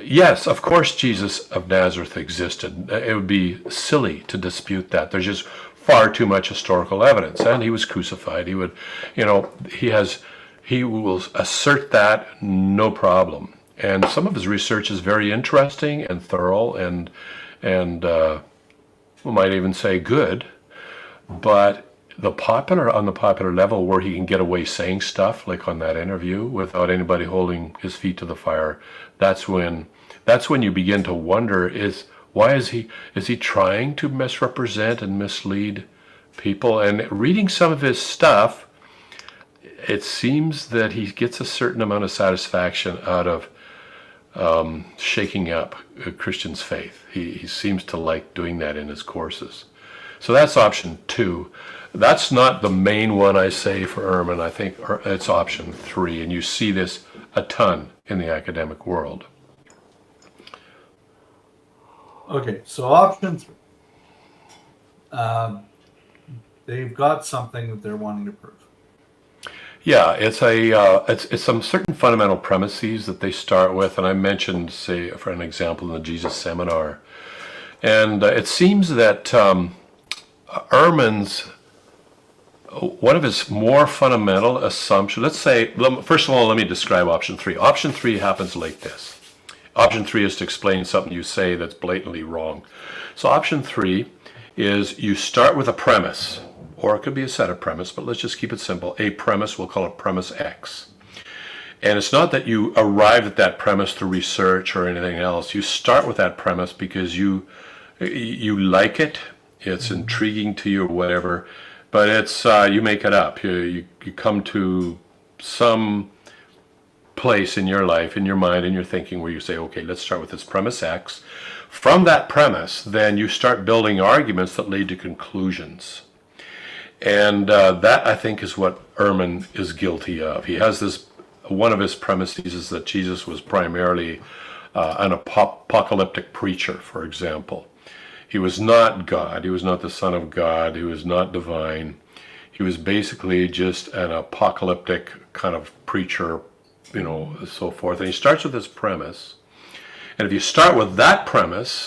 yes, of course Jesus of Nazareth existed. It would be silly to dispute that. There's just far too much historical evidence. And he was crucified. He would, he will assert that, no problem. And some of his research is very interesting and thorough and we might even say good. But on the popular level where he can get away saying stuff like on that interview without anybody holding his feet to the fire, that's when you begin to wonder, is he trying to misrepresent and mislead people? And reading some of his stuff, it seems that he gets a certain amount of satisfaction out of shaking up a Christian's faith. He seems to like doing that in his courses. So that's option 2. That's not the main one I say for Ehrman. I think it's option 3, and you see this a ton in the academic world. Okay, so option 3. They've got something that they're wanting to prove. Yeah, it's some certain fundamental premises that they start with, and I mentioned, say, for an example, in the Jesus Seminar. And it seems that Ehrman's, one of his more fundamental assumptions, first of all, let me describe option 3. Option 3 happens like this. Option 3 is to explain something you say that's blatantly wrong. So option 3 is you start with a premise, or it could be a set of premise, but let's just keep it simple. A premise, we'll call it premise X. And it's not that you arrive at that premise through research or anything else. You start with that premise because you like it, it's intriguing to you or whatever, but it's you make it up. You come to some place in your life, in your mind, in your thinking where you say, okay, let's start with this premise X. From that premise, then you start building arguments that lead to conclusions. And that, I think, is what Ehrman is guilty of. He has this, one of his premises is that Jesus was primarily an apocalyptic preacher, for example. He was not God. He was not the Son of God. He was not divine. He was basically just an apocalyptic kind of preacher, so forth. And he starts with this premise. And if you start with that premise,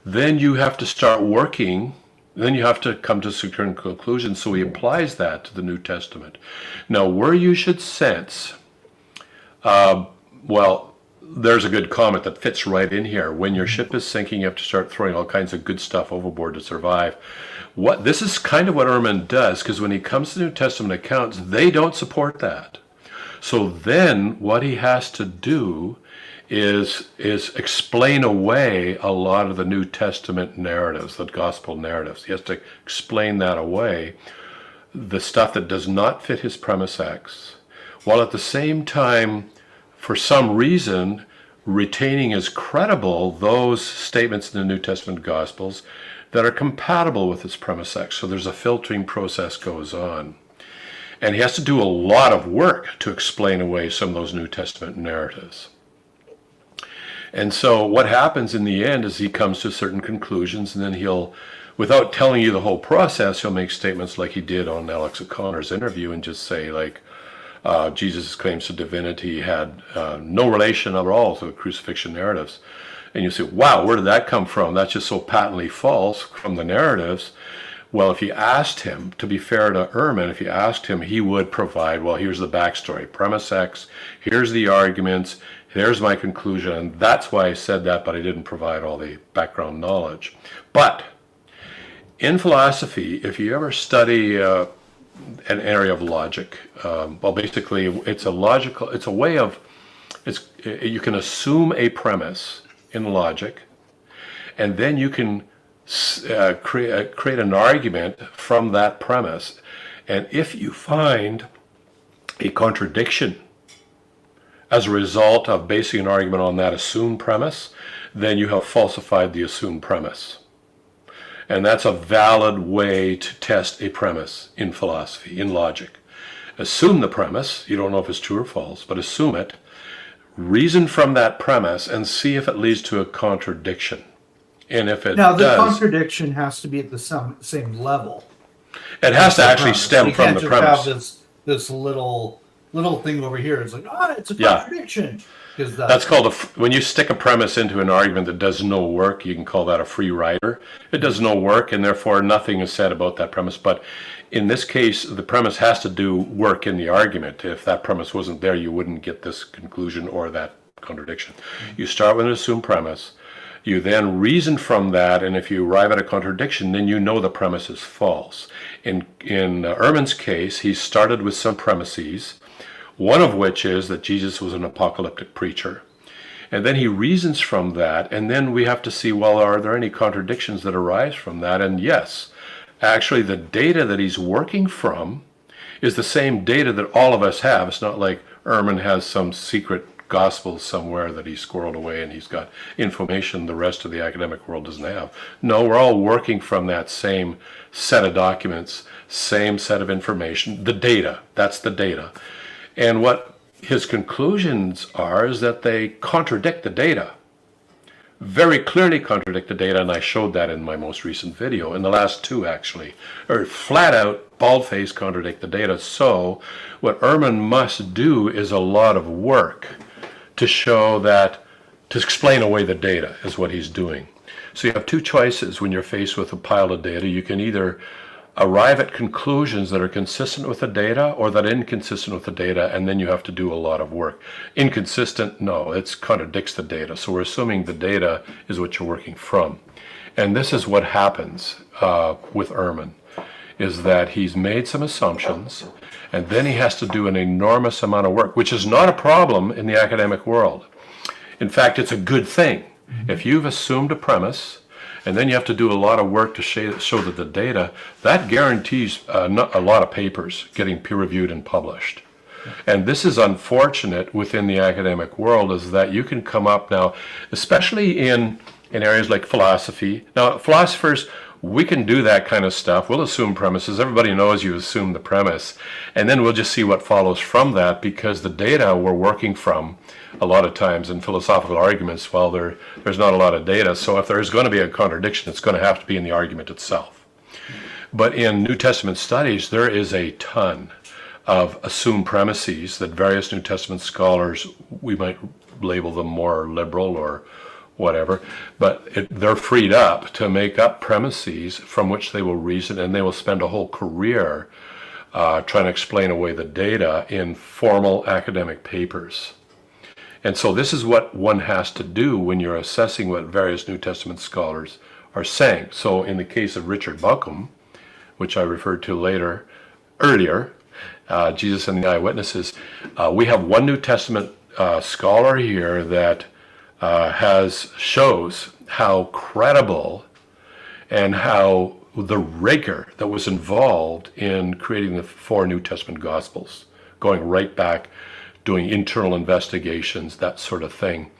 then you have to start working. Then you have to come to certain conclusions. So he applies that to the New Testament. Now, where you should sense, there's a good comment that fits right in here. When your ship is sinking, you have to start throwing all kinds of good stuff overboard to survive. This is kind of what Ehrman does, because when he comes to New Testament accounts, they don't support that. So then what he has to do is explain away a lot of the New Testament narratives, the gospel narratives. He has to explain that away, the stuff that does not fit his premise X, while at the same time, for some reason, retaining as credible those statements in the New Testament Gospels that are compatible with his premise X. So there's a filtering process goes on. And he has to do a lot of work to explain away some of those New Testament narratives. And so what happens in the end is he comes to certain conclusions, and then he'll, without telling you the whole process, he'll make statements like he did on Alex O'Connor's interview and just say, like, Jesus' claims to divinity had no relation at all to the crucifixion narratives. And you say, wow, where did that come from? That's just so patently false from the narratives. Well, if you asked him, to be fair to Ehrman, if you asked him, he would provide, well, here's the backstory, premise X, here's the arguments, here's my conclusion, and that's why I said that, but I didn't provide all the background knowledge. But in philosophy, if you ever study an area of logic, basically it's a way of, you can assume a premise in logic, and then you can create an argument from that premise. And if you find a contradiction as a result of basing an argument on that assumed premise, then you have falsified the assumed premise. And that's a valid way to test a premise in philosophy, in logic. Assume the premise, you don't know if it's true or false, but assume it, reason from that premise, and see if it leads to a contradiction. And if it does... Now, the contradiction has to be at the same level. It has to actually premise. stem You from can't the just premise. have this little thing over here. It's like, it's a Yeah. contradiction. Because That's called when you stick a premise into an argument that does no work, you can call that a free rider. It does no work, and therefore nothing is said about that premise. But in this case, the premise has to do work in the argument. If that premise wasn't there, you wouldn't get this conclusion or that contradiction. You start with an assumed premise. You then reason from that, and if you arrive at a contradiction, then you know the premise is false. In Ehrman's case, he started with some premises, one of which is that Jesus was an apocalyptic preacher. And then he reasons from that, and then we have to see, well, are there any contradictions that arise from that? And yes, actually the data that he's working from is the same data that all of us have. It's not like Ehrman has some secret gospel somewhere that he squirreled away and he's got information the rest of the academic world doesn't have. No, we're all working from that same set of documents, same set of information, the data. That's the data. And what his conclusions are is that they contradict the data, very clearly contradict the data, and I showed that in my most recent video, in the last two actually, or flat out, bald-faced contradict the data. So what Ehrman must do is a lot of work to show that, to explain away the data is what he's doing. So you have two choices when you're faced with a pile of data. You can either arrive at conclusions that are consistent with the data or that are inconsistent with the data, and then you have to do a lot of work. Inconsistent, no, it contradicts the data. So we're assuming the data is what you're working from. And this is what happens with Ehrman, is that he's made some assumptions, and then he has to do an enormous amount of work, which is not a problem in the academic world. In fact, it's a good thing. If you've assumed a premise, and then you have to do a lot of work to show that the data, that guarantees a lot of papers getting peer-reviewed and published. And this is unfortunate within the academic world, is that you can come up now, especially in areas like philosophy. Now, philosophers, we can do that kind of stuff. We'll assume premises. Everybody knows you assume the premise. And then we'll just see what follows from that, because the data we're working from, a lot of times in philosophical arguments, well, there's not a lot of data. So if there's going to be a contradiction, it's going to have to be in the argument itself. But in New Testament studies, there is a ton of assumed premises that various New Testament scholars, we might label them more liberal or whatever, but they're freed up to make up premises from which they will reason, and they will spend a whole career trying to explain away the data in formal academic papers. And so this is what one has to do when you're assessing what various New Testament scholars are saying. So in the case of Richard Buckham, which I referred to earlier, Jesus and the Eyewitnesses, we have one New Testament scholar here that shows how credible and how the rigor that was involved in creating the 4 New Testament Gospels, going right back, doing internal investigations, that sort of thing.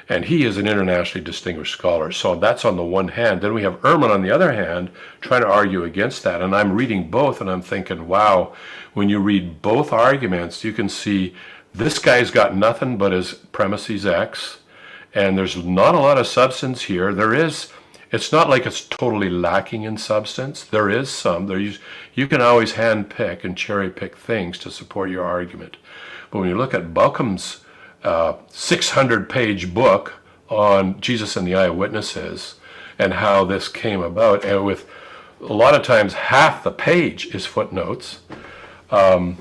And he is an internationally distinguished scholar. So that's on the one hand. Then we have Ehrman on the other hand, trying to argue against that. And I'm reading both and I'm thinking, wow, when you read both arguments, you can see this guy's got nothing but his premises X, and there's not a lot of substance here. It's not like it's totally lacking in substance. There is some. You can always hand pick and cherry pick things to support your argument. But when you look at Buckham's 600-page book on Jesus and the Eyewitnesses and how this came about, and with a lot of times half the page is footnotes at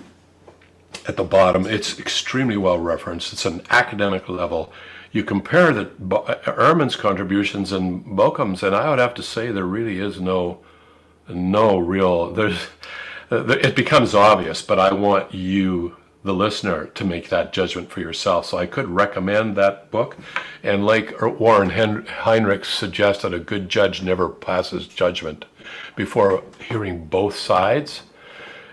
the bottom, it's extremely well referenced. It's an academic level. You compare Ehrman's contributions and Buckham's, and I would have to say there really is no real. It becomes obvious, but I want you, the listener, to make that judgment for yourself. So I could recommend that book, and like Warren Heinrich suggested, a good judge never passes judgment before hearing both sides.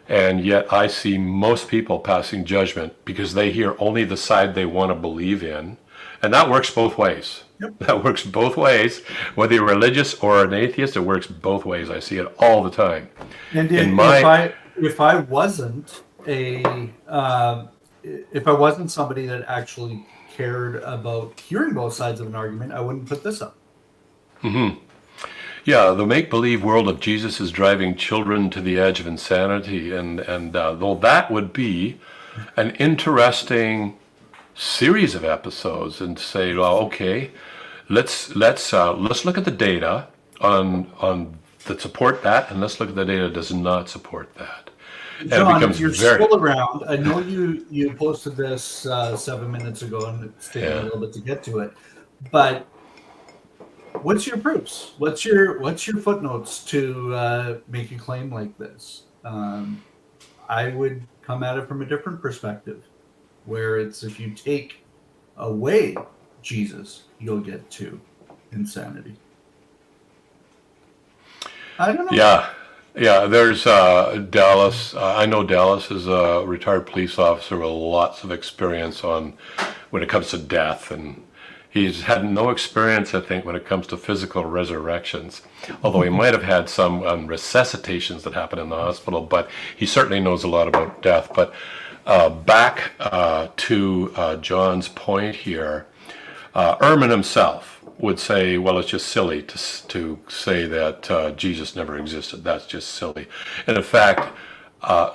And yet I see most people passing judgment because they hear only the side they want to believe in. And that works both ways. Yep. That works both ways. Whether you're religious or an atheist, it works both ways. I see it all the time. And if I wasn't somebody that actually cared about hearing both sides of an argument, I wouldn't put this up. Mm-hmm. Yeah, the make-believe world of Jesus is driving children to the edge of insanity, and though that would be an interesting series of episodes, and say, well, okay, let's look at the data on that support that, and let's look at the data that does not support that. And John, it becomes if you're very still around, I know you posted this 7 minutes ago, and it's taken a Yeah. little bit to get to it. But what's your proofs? What's your footnotes to make a claim like this? I would come at it from a different perspective, where it's if you take away Jesus, you'll get to insanity. I don't know. Yeah. There's Dallas. I know Dallas is a retired police officer with lots of experience on when it comes to death, and he's had no experience, I think, when it comes to physical resurrections. Although he might have had some resuscitations that happen in the hospital, but he certainly knows a lot about death. But back to John's point here, Ehrman himself would say, well, it's just silly to say that Jesus never existed. That's just silly. And in fact,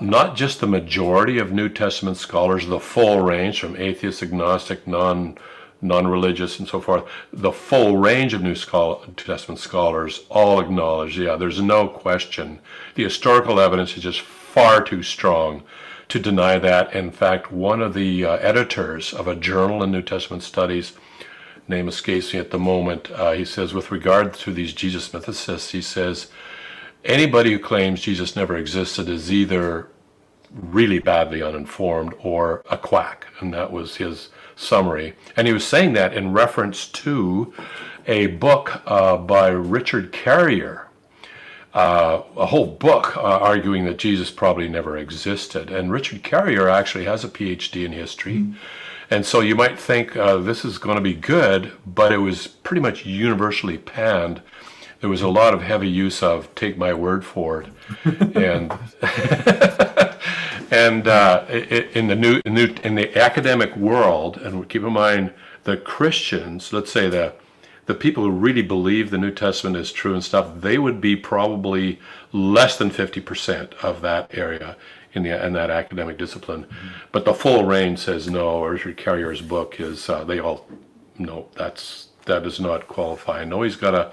not just the majority of New Testament scholars, the full range from atheist, agnostic, non-religious, and so forth, the full range of New Testament scholars all acknowledge, there's no question. The historical evidence is just far too strong to deny that. In fact, one of the editors of a journal in New Testament studies, name escapes me at the moment, he says, with regard to these Jesus mythicists, he says, anybody who claims Jesus never existed is either really badly uninformed or a quack. And that was his summary. And he was saying that in reference to a book by Richard Carrier, a whole book arguing that Jesus probably never existed. And Richard Carrier actually has a PhD in history. Mm-hmm. And so you might think this is going to be good, but it was pretty much universally panned. There was a lot of heavy use of "take my word for it," and and in the academic world, and keep in mind the Christians, let's say the people who really believe the New Testament is true and stuff, they would be probably less than 50% of that area in that academic discipline. Mm-hmm. But the full range says no. Richard Carrier's book is, they all, no, that does not qualify. I know he's got a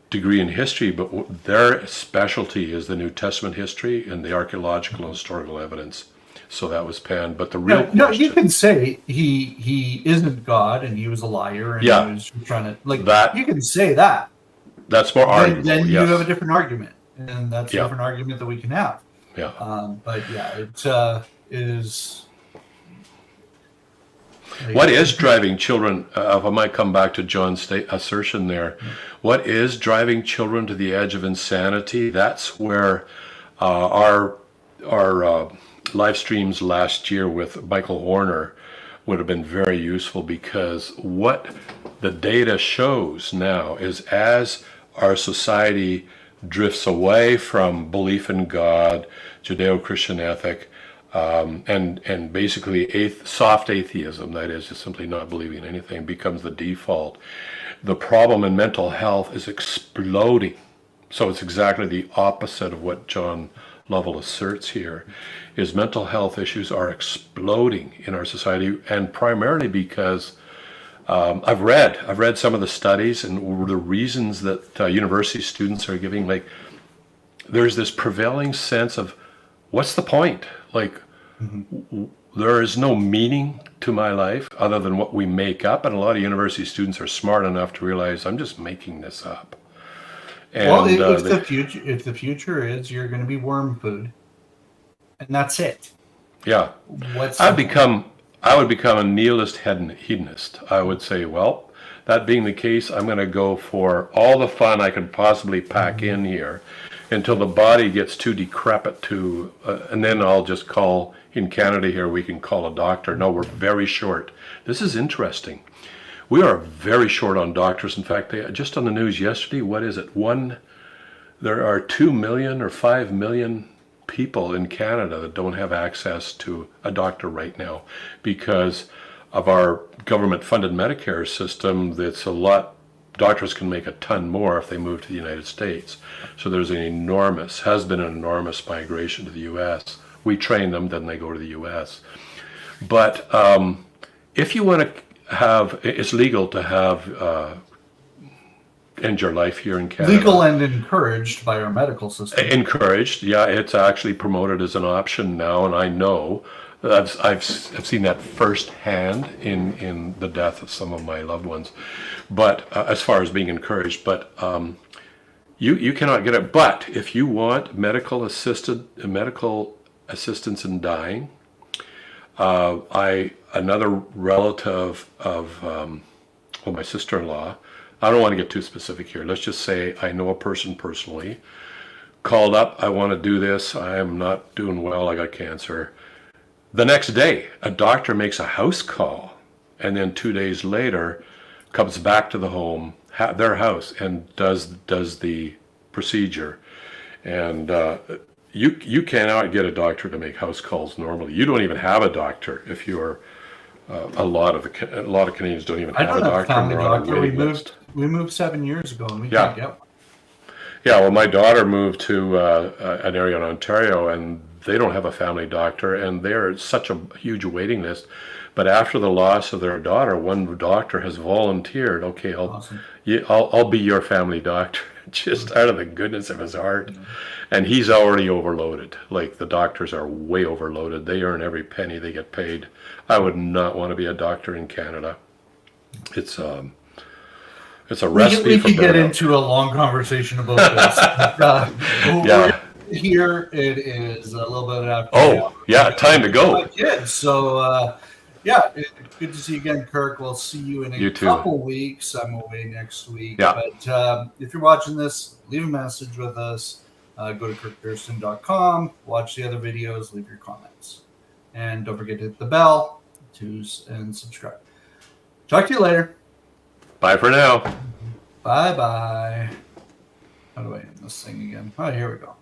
degree in history, but their specialty is the New Testament history and the archaeological and historical evidence. So that was panned. But the real question... No, you can say he isn't God and he was a liar and he was trying to... that, you can say that. That's more arguable. Then you have a different argument. And that's a different argument that we can have. Yeah. But it is... What is driving children, if I might come back to John's assertion there, what is driving children to the edge of insanity? That's where our live streams last year with Michael Horner would have been very useful, because what the data shows now is as our society drifts away from belief in God, Judeo-Christian ethic, and basically soft atheism, that is, just simply not believing in anything, becomes the default. The problem in mental health is exploding. So it's exactly the opposite of what John Lovell asserts here, is mental health issues are exploding in our society, and primarily because I've read some of the studies and the reasons that university students are giving. Like, there's this prevailing sense of, what's the point? Like, there is no meaning to my life other than what we make up, and a lot of university students are smart enough to realize, I'm just making this up. And, well, if the future is you're going to be worm food, and that's it. Yeah, I would become a nihilist hedonist. I would say, well, that being the case, I'm going to go for all the fun I can possibly pack in here until the body gets too decrepit to, and then I'll just call, in Canada here, we can call a doctor. No, we're very short. This is interesting. We are very short on doctors. In fact, just on the news yesterday, what is it? There are 2 million or 5 million people in Canada that don't have access to a doctor right now because of our government-funded Medicare system that's a lot doctors can make a ton more if they move to the United States. So there's has been an enormous migration to the U.S. We train them, then they go to the U.S. But if you want to it's legal to have end your life here in Canada. Legal and encouraged by our medical system. Encouraged, yeah. It's actually promoted as an option now, and I know I've seen that firsthand in the death of some of my loved ones. But as far as being encouraged, but you cannot get it. But if you want medical assistance in dying, another relative of my sister-in-law. I don't want to get too specific here. Let's just say I know a person personally, called up, I want to do this, I am not doing well, I got cancer. The next day, a doctor makes a house call, and then 2 days later, comes back to the home, their house, and does the procedure. And you cannot get a doctor to make house calls normally. You don't even have a doctor if you are. A lot of Canadians don't even have a doctor. Family doctor. We moved 7 years ago, and we can't get one. Yeah, well, my daughter moved to an area in Ontario, and they don't have a family doctor, and they're such a huge waiting list. But after the loss of their daughter, one doctor has volunteered. Okay, I'll be your family doctor, just out of the goodness of his heart. Mm-hmm. And he's already overloaded. Like, the doctors are way overloaded. They earn every penny they get paid. I would not want to be a doctor in Canada. It's a recipe we for could get burnout. into a long conversation about this. Yeah. Here it is a little bit after. Oh, yeah, time to go. My kids. So, good to see you again, Kirk. We'll see you in a couple weeks. I'm away next week. Yeah. But if you're watching this, leave a message with us. Go to kirkdurston.com, watch the other videos, leave your comments. And don't forget to hit the bell and subscribe. Talk to you later. Bye for now. Bye-bye. How do I end this thing again? Oh, here we go.